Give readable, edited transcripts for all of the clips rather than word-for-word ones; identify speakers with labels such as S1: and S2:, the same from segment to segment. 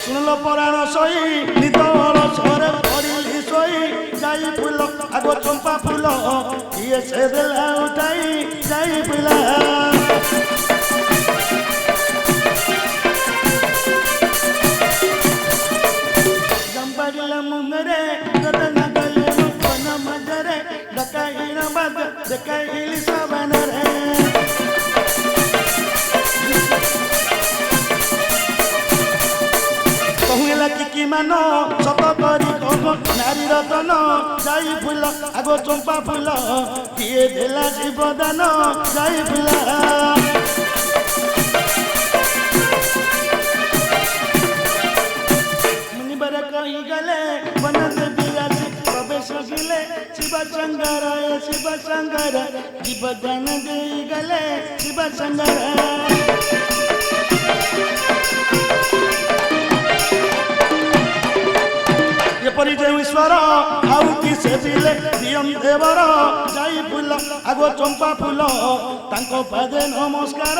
S1: শুনল পরাণ সই নিতর সরে পড়িলি সই যাই ফুল আগো চম্পা ফুল ইয়ে সে দেলা উঠাই যাই ফুলা জম্পাড়িলা মুঙ্গরে রতনা গলে বন মজরে ডকাইল বাদ দেখাইলি সবনরে কহিলা কি মান সত করি কহ নারী রতন যাই ফুল আগো চম্পা ফুল কিয়ে দেলা জীবদান যাই ফুলা মুনিবার কহি গলে বনতে বিরাজি প্রবেশ গিলে শিব শঙ্কর জীবদান দেই গলে শিব শঙ্কর এপরি যে ଈଶ୍ୱର ଆଉ କି ସେ ଥିଲେ ଦିଅମ ଦେବର ଯାଇ ଫୁଲ ଆଗ ଚମ୍ପା ଫୁଲ ତାଙ୍କ ପାଦେ ନମସ୍କାର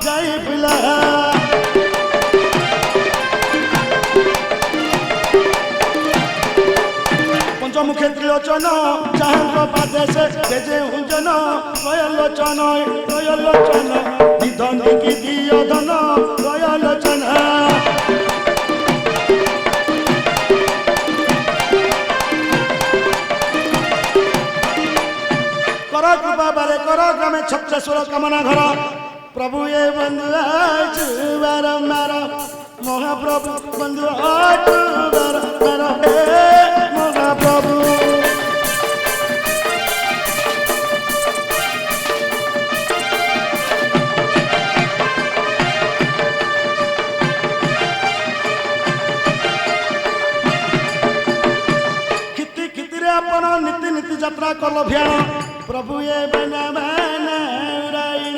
S1: ଯାଇ ଫୁଲ ପଞ୍ଚମୁଖେ ତ୍ରିଲୋଚନ ଯାହାଙ୍କ ପାଦେ ସେ ବେଜେ ହୁଞ୍ଜନ ଦୟଲୋଚନ ନିଧନ କି ଦିଅ ଧନ ଦୟଲୋଚନ कर कृपा बारे कर ग्रामे छत्रेश्वर कामना घर प्रभु ये बंधु बारंबार महाप्रभु बंधु बारंबार हे महाप्रभु खिति खिति रे अपन नीति नीति यात्रा कल भियान प्रभु ये बना बना उड़ाइन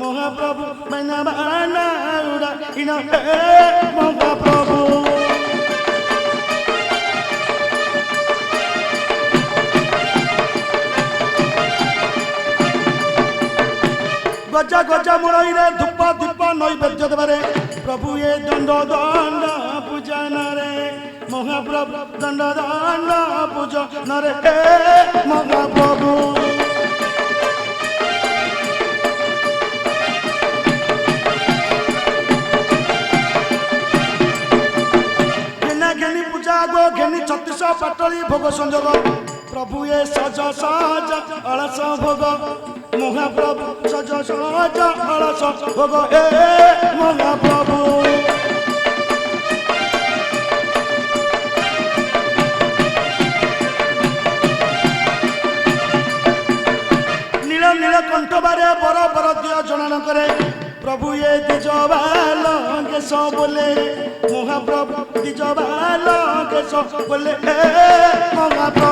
S1: महाप्रभु बना बना उड़ाइन महाप्रभु गजा गजा मुरई रे धूप दीप नैवेद्य देवारे प्रभु ये दंड दंड पूजन रे महाप्रभु दंड दंड पूजन रे महाप्रभु घेनी पूजा गो घेनी 36 पाटली भोग संजोग प्रभु ये सज सज अलस भोग महाप्रभु सज सज अलस भोग हे महाप्रभु नील नील कंठ बारे बर बर दिय जनन करे प्रभु ये दिज बाल केश बोले महाप्रभु दिज बाल केश बोले हे महाप्रभु